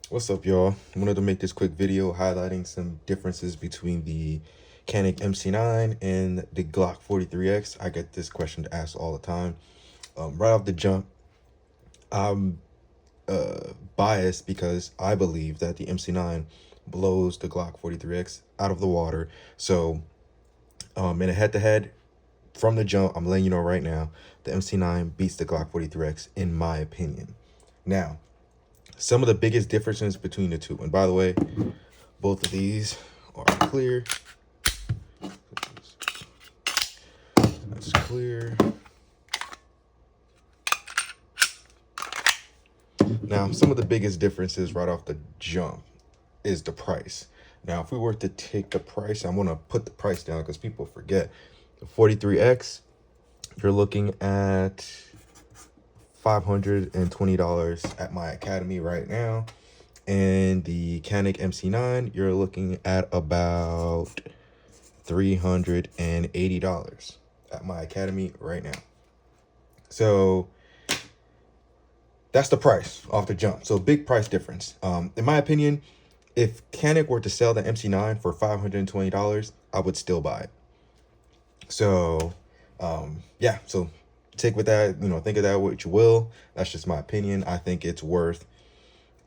What's up, y'all? I wanted to make this quick video highlighting some differences between the Canik MC9 and the Glock 43x. I get this question asked all the time. Right off the jump, I'm biased because I believe that the MC9 blows the Glock 43x out of the water. So in a head-to-head, from the jump, I'm letting you know right now, the MC9 beats the Glock 43x in my opinion. Now, some of the biggest differences between the two, and by the way, both of these are clear. That's clear. Now, some of the biggest differences right off the jump is the price. Now, if we were to take the price, I'm going to put the price down because people forget. The 43X, you're looking at $520 at my academy right now. And the Canik MC9, you're looking at about $380 at my academy right now. So that's the price off the jump. So big price difference. In my opinion, if Canik were to sell the MC9 for $520, I would still buy it. So yeah, so take with that, think of that what you will. That's just my opinion. I think it's worth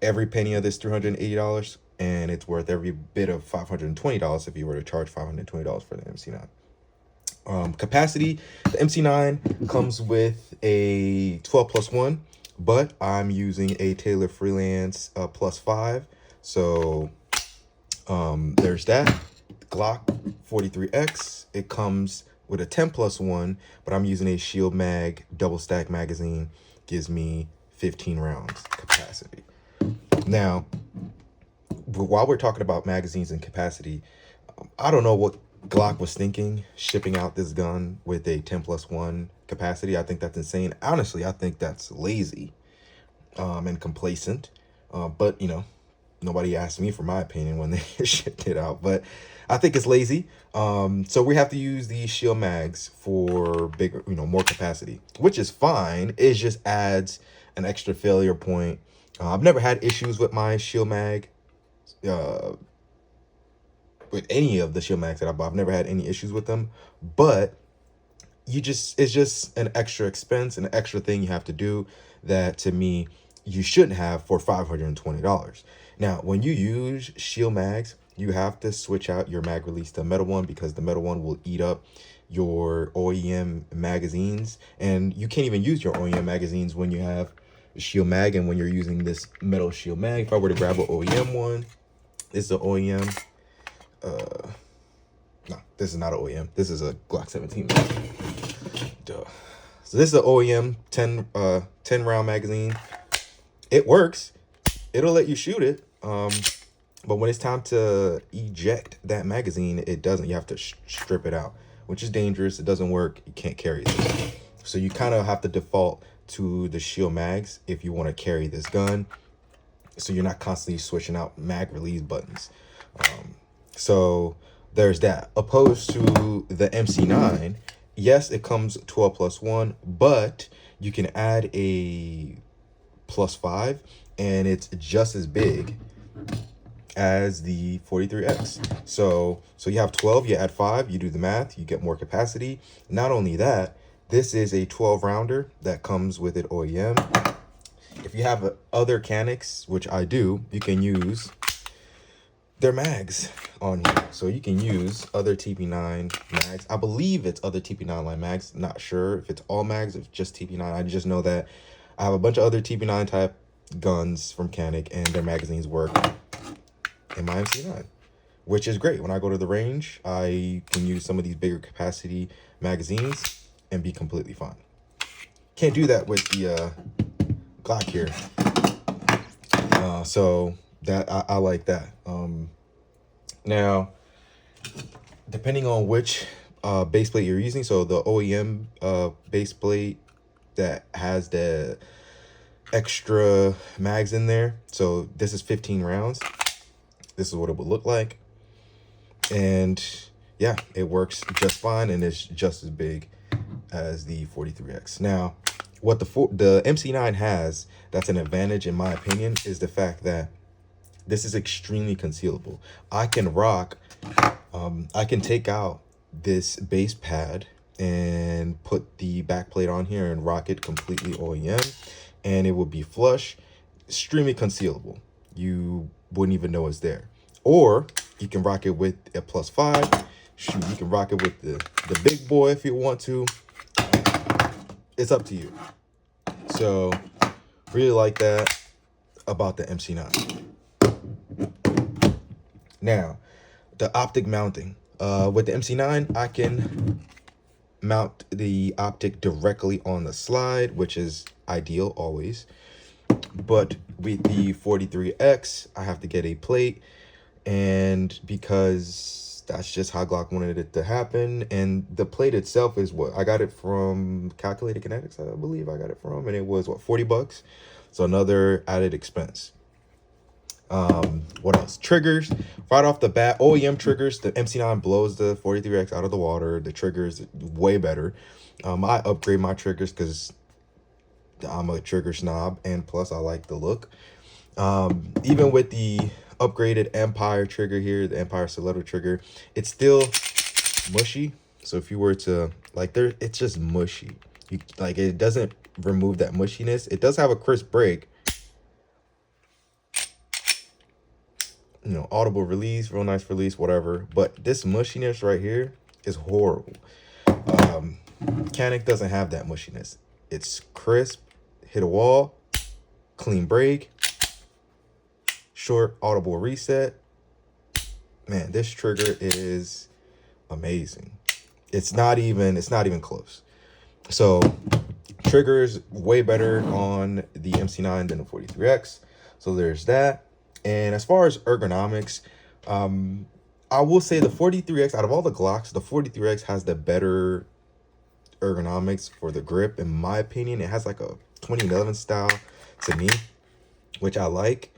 every penny of this $380, and it's worth every bit of $520 if you were to charge $520 for the MC9. Capacity, the MC9 comes with a 12+1, but I'm using a Taylor Freelance +5. So there's that. Glock 43X, it comes with a 10+1, but I'm using a Shield Mag double stack magazine, gives me 15 rounds capacity. Now, while we're talking about magazines and capacity, I don't know what Glock was thinking shipping out this gun with a 10+1 capacity. I think that's insane. Honestly, I think that's lazy and complacent. But nobody asked me for my opinion when they shipped it out. But I think it's lazy. So we have to use these Shield Mags for bigger, more capacity, which is fine. It just adds an extra failure point. I've never had issues with my Shield Mag, with any of the Shield Mags that I bought. I've never had any issues with them, but it's just an extra expense, an extra thing you have to do that, to me, you shouldn't have for $520. Now, when you use Shield Mags, you have to switch out your mag release to metal one, because the metal one will eat up your OEM magazines, and you can't even use your OEM magazines when you have Shield Mag and when you're using this metal Shield Mag. If I were to grab an OEM one, this is an OEM. No, this is not an OEM. This is a Glock 17. Duh. So this is an OEM 10 round magazine. It works. It'll let you shoot it. But when it's time to eject that magazine, it doesn't. You have to strip it out, which is dangerous. It doesn't work. You can't carry it. So you kind of have to default to the Shield Mags if you want to carry this gun, so you're not constantly switching out mag release buttons. So there's that. Opposed to the MC9, yes, it comes 12+1, but you can add a +5, and it's just as big as the 43X. So you have 12, you add 5, you do the math, you get more capacity. Not only that, this is a 12 rounder that comes with it OEM. If you have other Caniks, which I do, you can use their mags on here. So you can use other TP9 mags. I believe it's other TP9 line mags. Not sure if it's all mags, if it's just TP9. I just know that I have a bunch of other TP9 type guns from Canik, and their magazines work in my MC9, which is great. When I go to the range, I can use some of these bigger capacity magazines and be completely fine. Can't do that with the Glock here. So that I like that. Now, depending on which base plate you're using, so the OEM base plate that has the extra mags in there, so this is 15 rounds. This is what it would look like, and yeah, it works just fine, and it's just as big as the 43X. Now, what the MC9 has that's an advantage in my opinion is the fact that This is extremely concealable. I can rock, I can take out this base pad and put the back plate on here and rock it completely OEM, and it will be flush, extremely concealable. You wouldn't even know it's there. Or you can rock it with a +5. Shoot, you can rock it with the big boy if you want to. It's up to you. So really like that about the MC9. Now, the optic mounting. With the MC9, I can mount the optic directly on the slide, which is ideal always. But with the 43X, I have to get a plate, and because that's just how Glock wanted it to happen. And the plate itself is what I got it from Calculated Kinetics, I believe I got it from, and it was what, $40. So another added expense. What else? Triggers. Right off the bat, OEM triggers. The MC9 blows the 43X out of the water. The triggers way better. I upgrade my triggers because I'm a trigger snob, and plus I like the look. Even with the upgraded Empire trigger here, the Empire Stiletto trigger, it's still mushy. So if you were to like, it's just mushy. Like, it doesn't remove that mushiness. It does have a crisp break. You know, audible release, real nice release, whatever. But this mushiness right here is horrible. Canik doesn't have that mushiness. It's crisp, hit a wall, clean break, short audible reset. Man, this trigger is amazing. It's not even close. So triggers way better on the MC9 than the 43X. So there's that. And as far as ergonomics, I will say the 43X, out of all the Glocks, the 43X has the better ergonomics for the grip. In my opinion, it has like a 2011 style to me, which I like.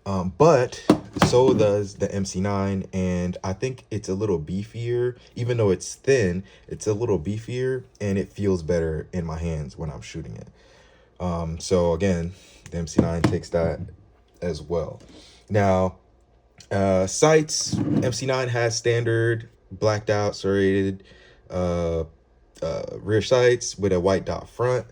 But so does the MC9, and I think it's a little beefier. Even though it's thin, it's a little beefier, and it feels better in my hands when I'm shooting it. So again, the MC9 takes that as well. Now, sights, MC9 has standard blacked out serrated rear sights with a white dot front,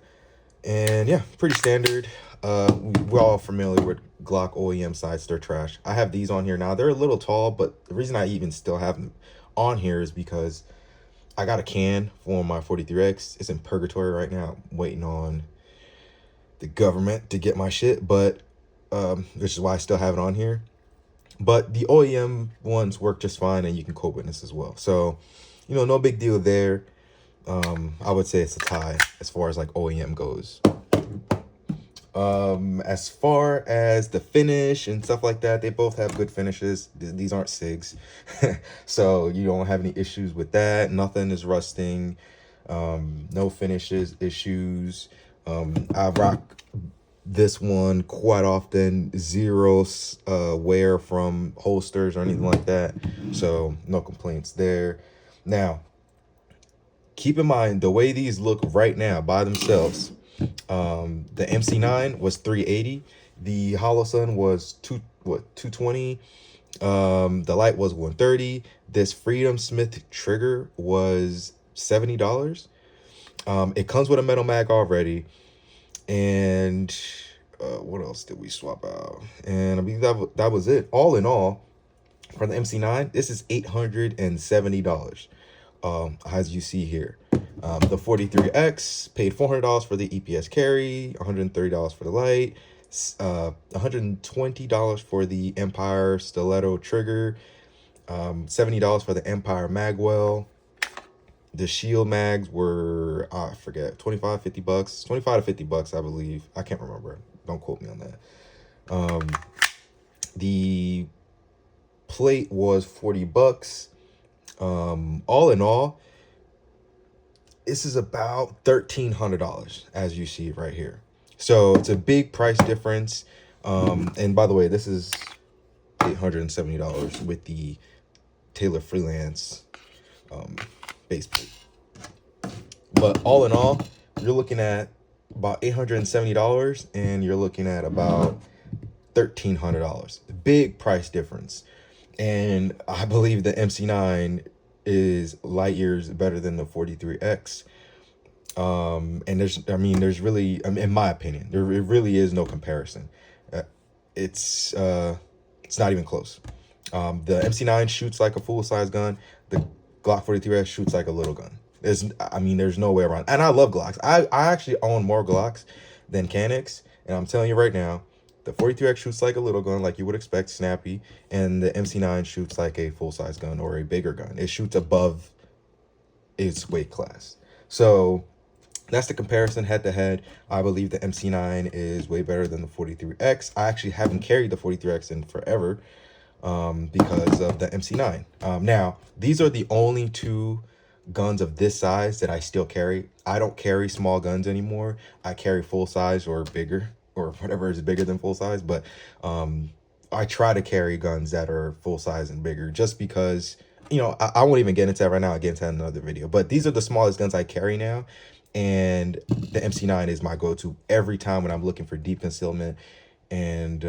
and yeah, pretty standard. We're all familiar with Glock OEM sights. They're trash. I have these on here now. They're a little tall, but the reason I even still have them on here is because I got a can for my 43X. It's in purgatory right now. I'm waiting on the government to get my shit, but which is why I still have it on here. But the OEM ones work just fine, and you can co-witness as well. So, you know, no big deal there. I would say it's a tie as far as like OEM goes. As far as the finish and stuff like that, they both have good finishes. These aren't SIGs. So you don't have any issues with that. Nothing is rusting. No finishes issues. I rock this one quite often. Zero wear from holsters or anything like that. So no complaints there. Now, keep in mind the way these look right now by themselves. The MC9 was $380. The Hollow Sun was $220. The light was $130. This Freedom Smith trigger was $70. It comes with a metal mag already. And what else did we swap out? And I mean, that was it. All in all, for the MC9, this is $870. As you see here. The 43X paid $400 for the EPS carry, $130 for the light, $120 for the Empire Stiletto trigger, $70 for the Empire magwell. The shield mags were, I forget, $25, $50, $25 to $50, I believe. I can't remember. Don't quote me on that. The plate was $40. All in all, this is about $1,300, as you see right here. So it's a big price difference. And by the way, this is $870 with the Taylor Freelance base plate. But all in all, you're looking at about $870, and you're looking at about $1,300. big price difference. And I believe the MC9 is light years better than the 43X. And there's really, in my opinion, it really is no comparison. It's not even close. The MC9 shoots like a full-size gun. The Glock 43x shoots like a little gun. There's no way around. And I love Glocks. I actually own more Glocks than Canics, and I'm telling you right now, the 43x shoots like a little gun, like you would expect, snappy, and the MC9 shoots like a full-size gun or a bigger gun. It shoots above its weight class. So that's the comparison head to head. I believe the MC9 is way better than the 43X. I actually haven't carried the 43X in forever because of the MC9. Now, these are the only two guns of this size that I still carry. I don't carry small guns anymore. I carry full size or bigger, or whatever is bigger than full size. But I try to carry guns that are full size and bigger, just because, you know, I won't even get into that right now. I'll get into that in another video. But these are the smallest guns I carry now. And the MC9 is my go-to every time when I'm looking for deep concealment and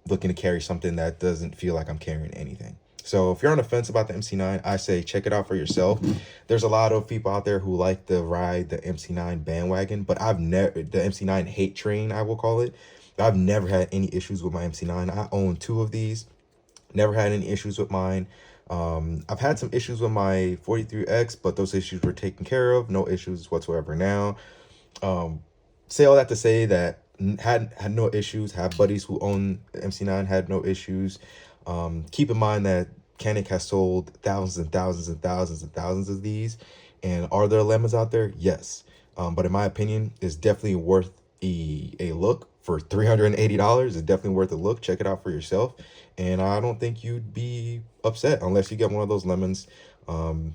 looking to carry something that doesn't feel like I'm carrying anything. So if you're on the fence about the MC9, I say check it out for yourself. There's a lot of people out there who like to ride the MC9 bandwagon, but I've never, the MC9 hate train, I will call it. I've never had any issues with my MC9. I own 2 of these. Never had any issues with mine. I've had some issues with my 43X, but those issues were taken care of. No issues whatsoever now. Say all that to say that had no issues. Have buddies who own the MC9, had no issues. Keep in mind that Canik has sold thousands and thousands and thousands and thousands of these. And are there lemons out there? Yes. But in my opinion, it's definitely worth a look. For $380, it's definitely worth a look. Check it out for yourself. And I don't think you'd be upset unless you get one of those lemons. I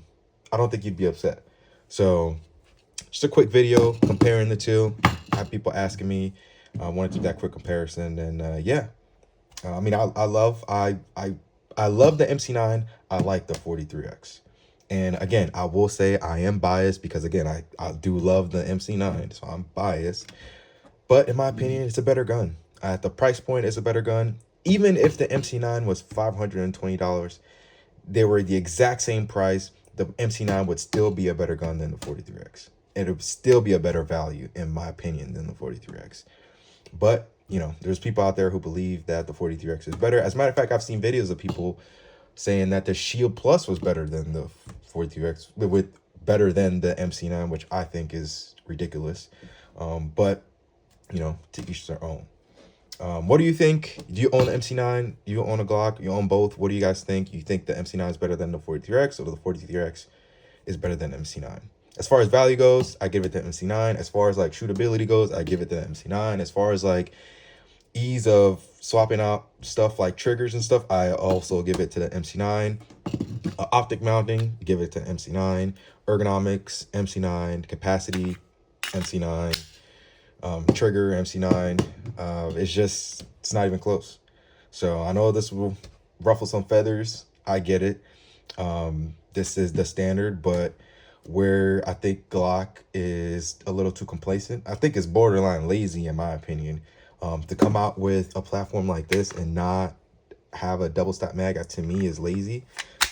don't think you'd be upset. So just a quick video comparing the two. I have people asking me. I wanted to do that quick comparison. And yeah, I mean, I love the MC9. I like the 43X. And again, I will say I am biased because, again, I do love the MC9, so I'm biased. But in my opinion, it's a better gun. At the price point, it's a better gun. Even if the MC9 was $520, they were the exact same price, the MC9 would still be a better gun than the 43X. It would still be a better value, in my opinion, than the 43X. But, you know, there's people out there who believe that the 43X is better. As a matter of fact, I've seen videos of people saying that the Shield Plus was better than the 43X, with better than the MC9, which I think is ridiculous. But you know, to each their own. What do you think? Do you own the MC9? Do you own a Glock? You own both? What do you guys think? You think the MC9 is better than the 43X, or the 43X is better than the MC9? As far as value goes, I give it the MC9. As far as like shootability goes, I give it the MC9. As far as like ease of swapping out stuff like triggers and stuff, I also give it to the MC9. Optic mounting, give it to MC9. Ergonomics, MC9. Capacity, MC9. Trigger, MC9. It's not even close. So I know this will ruffle some feathers. I get it. This is the standard, but where I think Glock is a little too complacent, I think it's borderline lazy in my opinion, to come out with a platform like this and not have a double stack mag, to me is lazy.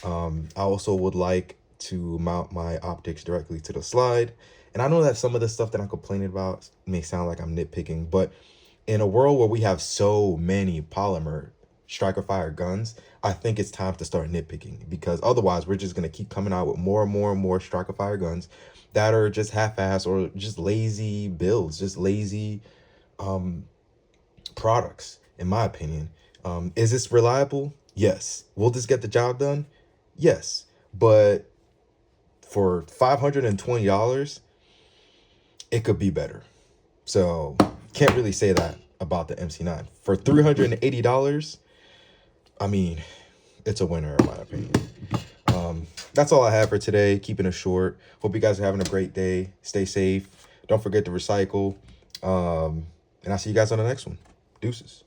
I also would like to mount my optics directly to the slide. And I know that some of the stuff that I'm complaining about may sound like I'm nitpicking, but in a world where we have so many polymer striker fire guns, I think it's time to start nitpicking, because otherwise we're just going to keep coming out with more and more and more striker fire guns that are just half-assed or just lazy builds, just lazy products, in my opinion. Is this reliable? Yes. Will this get the job done? Yes. But for $520, it could be better. So can't really say that about the MC9. For $380, I mean, it's a winner in my opinion. That's all I have for today. Keeping it short. Hope you guys are having a great day. Stay safe. Don't forget to recycle. And I'll see you guys on the next one. Deuces.